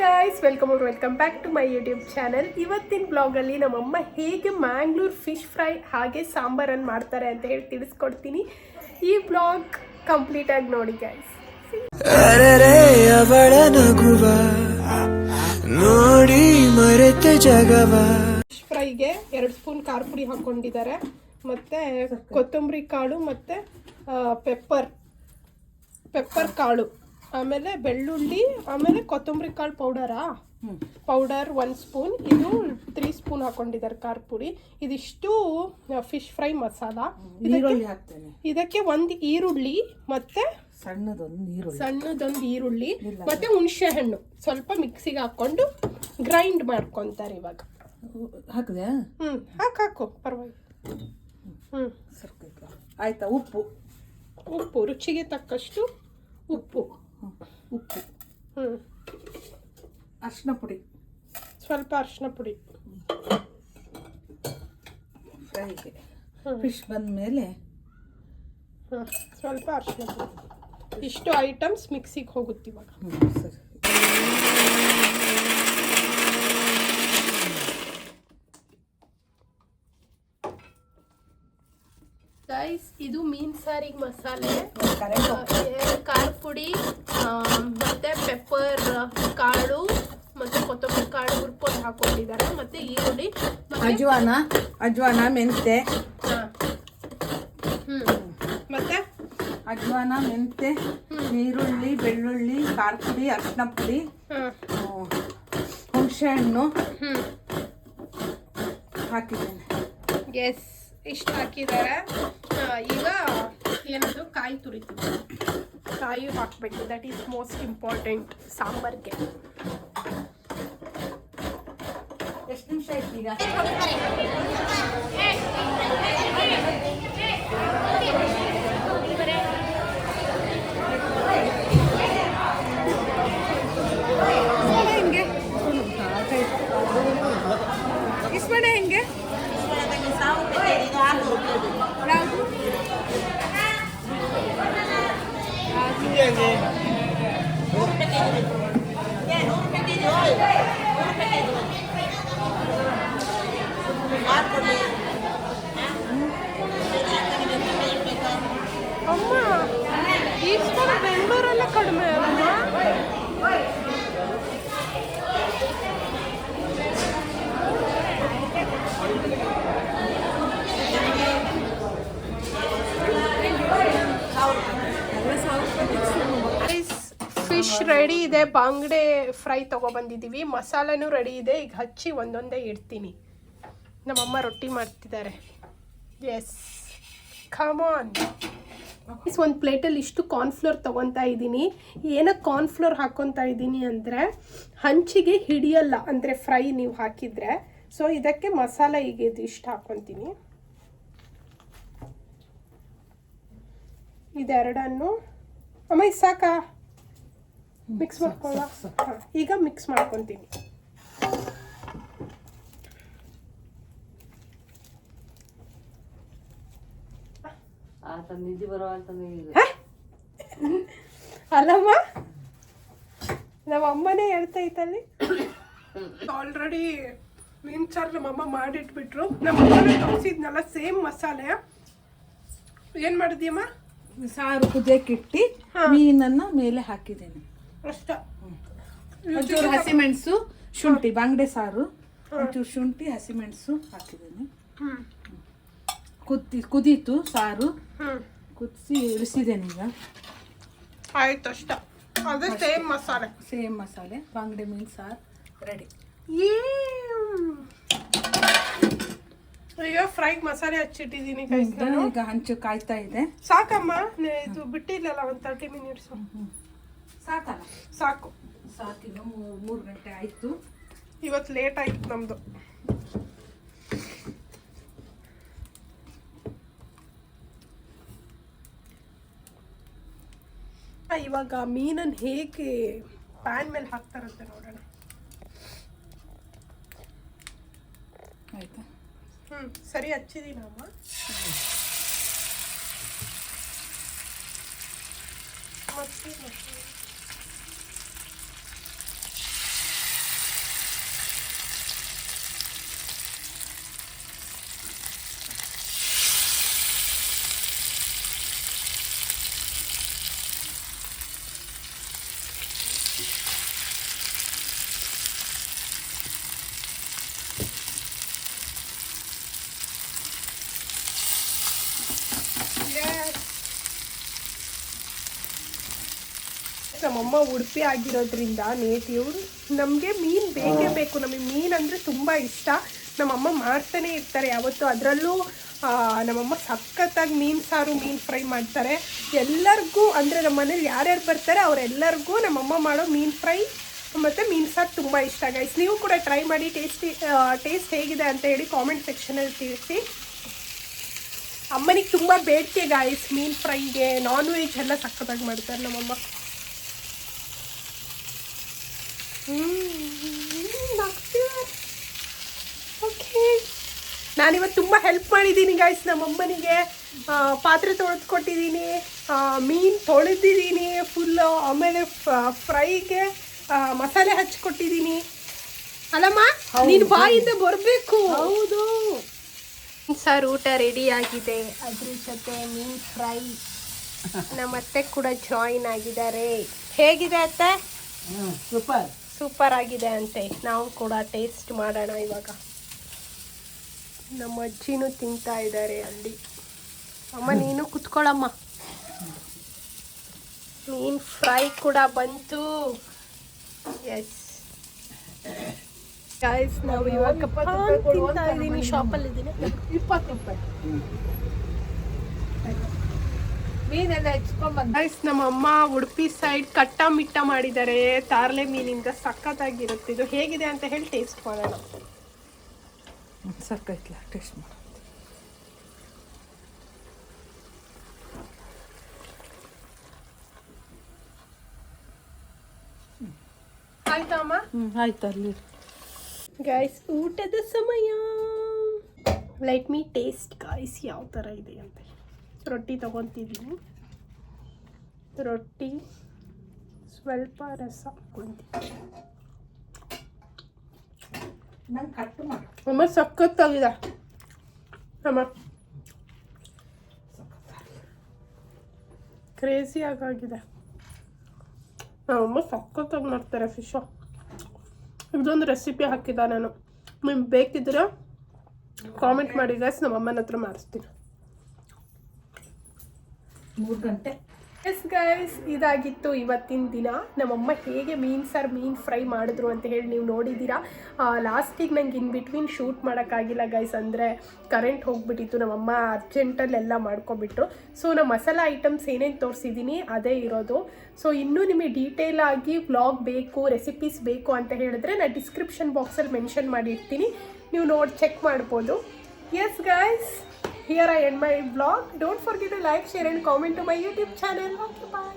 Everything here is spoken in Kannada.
Guys, welcome back to my YouTube channel. ಇವತ್ತಿನ ಬ್ಲಾಗಲ್ಲಿ ನಮ್ಮಮ್ಮ ಹೇಗೆ ಮ್ಯಾಂಗ್ಳೂರ್ ಫಿಶ್ ಫ್ರೈ ಹಾಗೆ ಸಾಂಬಾರನ್ನು ಮಾಡ್ತಾರೆ ಅಂತ ಹೇಳಿ ತಿಳಿಸ್ಕೊಡ್ತೀನಿ. ಈ ಬ್ಲಾಗ್ ಕಂಪ್ಲೀಟಾಗಿ ನೋಡಿ ಗೈಸ್. ನೋಡಿ ಮರೆತ ಜಗವ. ಫಿಶ್ ಫ್ರೈಗೆ 2 ಸ್ಪೂನ್ ಖಾರ ಪುಡಿ ಹಾಕೊಂಡಿದ್ದಾರೆ, ಮತ್ತು ಕೊತ್ತಂಬರಿ ಕಾಳು ಮತ್ತು ಪೆಪ್ಪರ್ ಕಾಳು, ಆಮೇಲೆ ಬೆಳ್ಳುಳ್ಳಿ, ಆಮೇಲೆ ಕೊತ್ತಂಬರಿ ಕಾಳು ಪೌಡರ್ 1 ಸ್ಪೂನ್. ಇದು 3 ಸ್ಪೂನ್ ಹಾಕೊಂಡಿದ್ದಾರೆ ಖಾರ ಪುಡಿ. ಇದಿಷ್ಟು ಫಿಶ್ ಫ್ರೈ ಮಸಾಲ. ಇದಕ್ಕೆ 1 ಈರುಳ್ಳಿ ಮತ್ತೆ ಸಣ್ಣದೊಂದು ಈರುಳ್ಳಿ ಮತ್ತೆ ಹುಣಸೆ ಹಣ್ಣು ಸ್ವಲ್ಪ ಮಿಕ್ಸಿಗೆ ಹಾಕೊಂಡು ಗ್ರೈಂಡ್ ಮಾಡ್ಕೊಂತಾರೆ. ಇವಾಗ ಹಾಕಿದೆ. ಹಾಕು ಪರವಾಗಿಲ್ಲ. ಆಯ್ತಾ. ಉಪ್ಪು ರುಚಿಗೆ ತಕ್ಕಷ್ಟು ಉಪ್ಪು. ಅರಿಶಿನ ಪುಡಿ, ಸ್ವಲ್ಪ ಅರಿಶಿನ ಪುಡಿ ಫ್ರೈಗೆ. ಫಿಶ್ ಬಂದ ಮೇಲೆ ಸ್ವಲ್ಪ ಅರಿಶಿನ ಪುಡಿ. ಇಷ್ಟು ಐಟಮ್ಸ್ ಮಿಕ್ಸಿಗೆ ಹೋಗುತ್ತೆ ಇವಾಗ. ಸರಿ. ಗೈಸ್, ಇದು ಮೀನ್ ಸಾರಿಗೆ ಮಸಾಲೆ, ಖಾರ ಪುಡಿ ಮತ್ತೆ ಪೆಪ್ಪರ್ ಕಾಳು ಮತ್ತೆ ಕೊತ್ತಂಬರಿ ಕಾಳು ಹುರ್ಕೊಂಡು ಹಾಕೊಂಡಿದ್ದಾರೆ, ಮತ್ತೆ ಈರುಳ್ಳಿ, ಅಜ್ವಾನ ಮೆಂತೆ, ಮತ್ತೆ ಅಜ್ವಾನ ಮೆಂತೆ, ಈರುಳ್ಳಿ, ಬೆಳ್ಳುಳ್ಳಿ, ಖಾರ ಪುಡಿ, ಅರಿಶಿನ ಪುಡಿ, ಹುಣಸೆ ಹಣ್ಣು ಹಾಕಿದ್ದೇನೆ. ಎಸ್, ಇಷ್ಟು ಹಾಕಿದ್ದಾರೆ. ಈಗ ಏನದು ಕಾಯಿ ತುರಿತೀವಿ. ಕಾಯಿ ಹಾಕಬೇಕು, ದಟ್ ಈಸ್ ಮೋಸ್ಟ್ ಇಂಪಾರ್ಟೆಂಟ್ ಸಾಂಬಾರ್ಗೆ. ಎಷ್ಟು ನಿಮಿಷ ಆಯ್ತು ಈಗ? ಹೆಂಗೆ ಇಸ್ಮಣೆ ಹೆಂಗೆ ಅಮ್ಮ, ಈಸ್ಕೊಂಡು ಬೆಂಗಳೂರಲ್ಲ ಕಡಿಮೆ ಅಮ್ಮ. ಫಿಶ್ ರೆಡಿ ಇದೆ, ಬಾಂಗ್ಡೆ ಫ್ರೈ ತೊಗೊಬಂದಿದ್ದೀವಿ. ಮಸಾಲೆನೂ ರೆಡಿ ಇದೆ. ಈಗ ಹಚ್ಚಿ ಒಂದೊಂದೇ ಇಡ್ತೀನಿ. ನಮ್ಮಮ್ಮ ರೊಟ್ಟಿ ಮಾಡ್ತಿದ್ದಾರೆ. Yes, come on. ಒಂದು ಪ್ಲೇಟಲ್ಲಿ ಇಷ್ಟು ಕಾರ್ನ್ಫ್ಲೋರ್ ತೊಗೊತಾ ಇದ್ದೀನಿ. ಏನಕ್ಕೆ ಕಾರ್ನ್ಫ್ಲೋರ್ ಹಾಕ್ಕೊತಾ ಇದ್ದೀನಿ ಅಂದರೆ ಹಂಚಿಗೆ ಹಿಡಿಯಲ್ಲ, ಅಂದರೆ ಫ್ರೈ ನೀವು ಹಾಕಿದರೆ. ಸೊ ಇದಕ್ಕೆ ಮಸಾಲೆ ಈಗ ಇದು ಇಷ್ಟು ಹಾಕ್ಕೊತೀನಿ. ಇದೆರಡನ್ನು ಅಮ್ಮ ಇದು ಸಾಕಾ? ಮಿಕ್ಸ್ ಮಾಡ್ಕೊಳ್ಳ. ಈಗ ಮಿಕ್ಸ್ ಮಾಡ್ಕೊತೀನಿ. ಅಲ್ಲಮ್ಮ, ನಮ್ಮ ಅಮ್ಮನೇ ಹೇಳ್ತಾ ಇತ್ತಲ್ಲಿ. ಆಲ್ರೆಡಿ ಮೀನು ಸಾರು ನಮ್ಮಮ್ಮ ಮಾಡಿಟ್ಬಿಟ್ರು. ನಮ್ಮಮ್ಮನೇ ತೋರಿಸಿದ್ನಲ್ಲ ಸೇಮ್ ಮಸಾಲೆ. ಏನು ಮಾಡಿದ್ಯಮ್ಮ? ಸಾರು ಕುದಿಯಕ್ಕಿಟ್ಟು ಮೀನನ್ನ ಮೇಲೆ ಹಾಕಿದ್ದೇನೆ ಅಷ್ಟ. ಒಂಚೂರು ಹಸಿಮೆಣಸು, ಶುಂಠಿ, ಬಾಂಗ್ಡೆ ಸಾರು, ಒಂಚೂರು ಶುಂಠಿ, ಹಸಿಮೆಣಸು ಹಾಕಿದ್ದೇನೆ. ಕುದೀತು ಸಾರು, ಕುದಿಸಿ ಇಳಿಸಿದ್ದೇನೆ. ಈಗ ಆಯ್ತು ಅಷ್ಟ. ಅದೇ ಸೇಮ್ ಮಸಾಲೆ ಬಾಂಗ್ಡೆ ಮೀನು ಸಾರು ರೆಡಿ. ಈಗ ಫ್ರೈಗೆ ಮಸಾಲೆ ಹಚ್ಚಿಟ್ಟಿದ್ದೀನಿ. ಈಗ ಹಂಚು ಕಾಯ್ತಾ ಇದೆ. ಸಾಕಮ್ಮ, ಇದು ಬಿಟ್ಟಿಲ್ಲಲ್ಲ ಒಂದು 30 ಮಿನಿಟ್ಸ್. ಸಾಕಲ್ಲ? ಸಾಕೀಗ 3 ಗಂಟೆ ಆಯ್ತು. ಇವತ್ತು ಲೇಟ್ ಆಯ್ತು ನಮ್ದು. ಇವಾಗ ಮೀನನ್ನು ಹೇಗೆ ಪ್ಯಾನ್ ಮೇಲೆ ಹಾಕ್ತಾರಂತೆ ನೋಡೋಣ. ಆಯ್ತಾ? ಸರಿ ಹಚ್ಚಿದೀನಮ್ಮ. ಮತ್ತೆ ನಮ್ಮಮ್ಮ ಉಡುಪಿ ಆಗಿರೋದ್ರಿಂದ ನೇಟಿವ್ ನಮಗೆ ಮೀನು ಬೇಕೇ ಬೇಕು. ನಮಗೆ ಮೀನು ಅಂದರೆ ತುಂಬ ಇಷ್ಟ. ನಮ್ಮಮ್ಮ ಮಾಡ್ತಾನೆ ಇರ್ತಾರೆ ಯಾವತ್ತು. ಅದರಲ್ಲೂ ನಮ್ಮಮ್ಮ ಸಖತ್ತಾಗಿ ಮೀನು ಸಾರು, ಮೀನು ಫ್ರೈ ಮಾಡ್ತಾರೆ. ಎಲ್ಲರಿಗೂ ಅಂದರೆ ನಮ್ಮ ಮನೇಲಿ ಯಾರ್ಯಾರು ಬರ್ತಾರೆ ಅವರೆಲ್ಲರಿಗೂ ನಮ್ಮಮ್ಮ ಮಾಡೋ ಮೀನು ಫ್ರೈ ಮತ್ತು ಮೀನು ಸಾರು ತುಂಬ ಇಷ್ಟ ಗೈಸ್. ನೀವು ಕೂಡ ಟ್ರೈ ಮಾಡಿ, ಟೇಸ್ಟ್ ಹೇಗಿದೆ ಅಂತ ಹೇಳಿ ಕಾಮೆಂಟ್ ಸೆಕ್ಷನಲ್ಲಿ ತಿಳಿಸಿ. ಅಮ್ಮನಿಗೆ ತುಂಬ ಬೇಡಿಕೆ ಗಾಯ್ಸ್ ಮೀನು ಫ್ರೈಗೆ. ನಾನ್ ವೆಜ್ ಎಲ್ಲ ಸಖತ್ತಾಗಿ ಮಾಡ್ತಾರೆ ನಮ್ಮಮ್ಮ. ಓಕೆ, ನಾನಿವತ್ತು ತುಂಬ ಹೆಲ್ಪ್ ಮಾಡಿದ್ದೀನಿ ಗಾಯ್ಸ್ ನಮ್ಮಮ್ಮನಿಗೆ. ಪಾತ್ರೆ ತೊಳೆದ್ಕೊಟ್ಟಿದ್ದೀನಿ, ಮೀನು ತೊಳೆದಿದ್ದೀನಿ ಫುಲ್ಲು, ಆಮೇಲೆ ಫ್ರೈಗೆ ಮಸಾಲೆ ಹಚ್ಕೊಟ್ಟಿದ್ದೀನಿ. ಅಲ್ಲಮ್ಮ ನೀನು ಬಾಯಿಂದ ಬರಬೇಕು. ಹೌದು ಸರ್, ಊಟ ರೆಡಿ ಆಗಿದೆ. ಅದ್ರ ಜೊತೆ ಮೀನು ಫ್ರೈ. ನಮ್ಮ ಅತ್ತೆ ಕೂಡ ಜಾಯಿನ್ ಆಗಿದ್ದಾರೆ. ಹೇಗಿದೆ ಅತ್ತೆ? ಸೂಪರ್ ಸೂಪರ್ ಆಗಿದೆ ಅಂತೆ. ನಾವು ಕೂಡ ಟೇಸ್ಟ್ ಮಾಡೋಣ ಇವಾಗ. ನಮ್ಮ ಅಜ್ಜಿನೂ ತಿಂತಾ ಇದ್ದಾರೆ ಅಲ್ಲಿ. ಅಮ್ಮ ನೀನು ಕುತ್ಕೊಳ್ಳಮ್ಮ. ಮೀನು ಫ್ರೈ ಕೂಡ ಬಂತು. ಎಸ್ ಗಾಯ್ಸ್, ನಾವು ಇವಾಗ ತಿಂತಾ ಇದ್ದೀನಿ. ಶಾಪಲ್ಲಿ ಇದ್ದೀನಿ. 20 ರೂಪಾಯಿ ಮೀನೆಲ್ಲ ಹೆಚ್ಕೊಂಡ್ಬಂದು. ಗೈಸ್, ನಮ್ಮ ಅಮ್ಮ ಉಡುಪಿ ಸೈಡ್ ಕಟ್ಟ ಮಿಟ್ಟ ಮಾಡಿದ್ದಾರೆ ತಾರ್ಲೆ ಮೀನಿಂದ. ಸಖತ್ತಾಗಿರುತ್ತೆ. ಇದು ಹೇಗಿದೆ ಅಂತ ಹೇಳಿ ಟೇಸ್ಟ್ ಮಾಡೋಣ. ಸಕ್ಕೈತ್ಲ ಟೇಸ್ಟ್ ಮಾಡಿ. ಆಯ್ತಾ ಅಮ್ಮ? ಆಯ್ತು ಅಲ್ಲಿ ಗೈಸ್, ಊಟದ ಸಮಯ. ಲೆಟ್ ಮೀ ಟೇಸ್ಟ್ ಗೈಸ್ ಯಾವ ಥರ ಇದೆ ಅಂತ. ರೊಟ್ಟಿ ತೊಗೊತಿದ್ದೀನಿ. ರೊಟ್ಟಿ ಸ್ವಲ್ಪ ರಸ ಹಾಕ್ಕೊಂತೀನಿ. ನಂಗೆ ಕಟ್ಟು ಮಾಡಿ. ಅಮ್ಮ ಸಖತ್ತಾಗಿದೆ ಅಮ್ಮ. ಕ್ರೇಜಿ ಆಗಿದೆ. ನಮ್ಮಮ್ಮ ಸಖತ್ತಾಗಿ ಮಾಡ್ತಾರೆ ಫಿಶು. ಇದೊಂದು ರೆಸಿಪಿ ಹಾಕಿದ್ದ ನಾನು. ನಿಮ್ಗೆ ಬೇಕಿದ್ರೆ ಕಾಮೆಂಟ್ ಮಾಡಿ ಗೈಸ್, ನಮ್ಮ ಅಮ್ಮನ ಹತ್ರ ಮಾಡಿಸ್ತೀನಿ. 3 ಗಂಟೆ. ಎಸ್ ಗೈಸ್, ಇದಾಗಿತ್ತು ಇವತ್ತಿನ ದಿನ. ನಮ್ಮಮ್ಮ ಹೇಗೆ ಮೀನು ಸಾರು, ಮೀನು ಫ್ರೈ ಮಾಡಿದ್ರು ಅಂತ ಹೇಳಿ ನೀವು ನೋಡಿದ್ದೀರಾ. ಲಾಸ್ಟಿಗೆ ನಂಗೆ ಇನ್ ಬಿಟ್ವೀನ್ ಶೂಟ್ ಮಾಡೋಕ್ಕಾಗಿಲ್ಲ ಗೈಸ್, ಅಂದರೆ ಕರೆಂಟ್ ಹೋಗಿಬಿಟ್ಟಿತ್ತು. ನಮ್ಮಮ್ಮ ಅರ್ಜೆಂಟಲ್ಲೆಲ್ಲ ಮಾಡ್ಕೊಬಿಟ್ರು. ಸೊ ನಾನು ಮಸಾಲ ಐಟಮ್ಸ್ ಏನೇನು ತೋರಿಸಿದ್ದೀನಿ ಅದೇ ಇರೋದು. ಸೊ ಇನ್ನೂ ನಿಮಗೆ ಡೀಟೇಲ್ ಆಗಿ ವ್ಲಾಗ್ ಬೇಕು, ರೆಸಿಪೀಸ್ ಬೇಕು ಅಂತ ಹೇಳಿದ್ರೆ ನಾನು ಡಿಸ್ಕ್ರಿಪ್ಷನ್ ಬಾಕ್ಸಲ್ಲಿ ಮೆನ್ಷನ್ ಮಾಡಿರ್ತೀನಿ, ನೀವು ನೋಡಿ ಚೆಕ್ ಮಾಡ್ಬೋದು. Yes guys, here I end my vlog. Don't forget to like, share and comment to my YouTube channel. Okay, bye.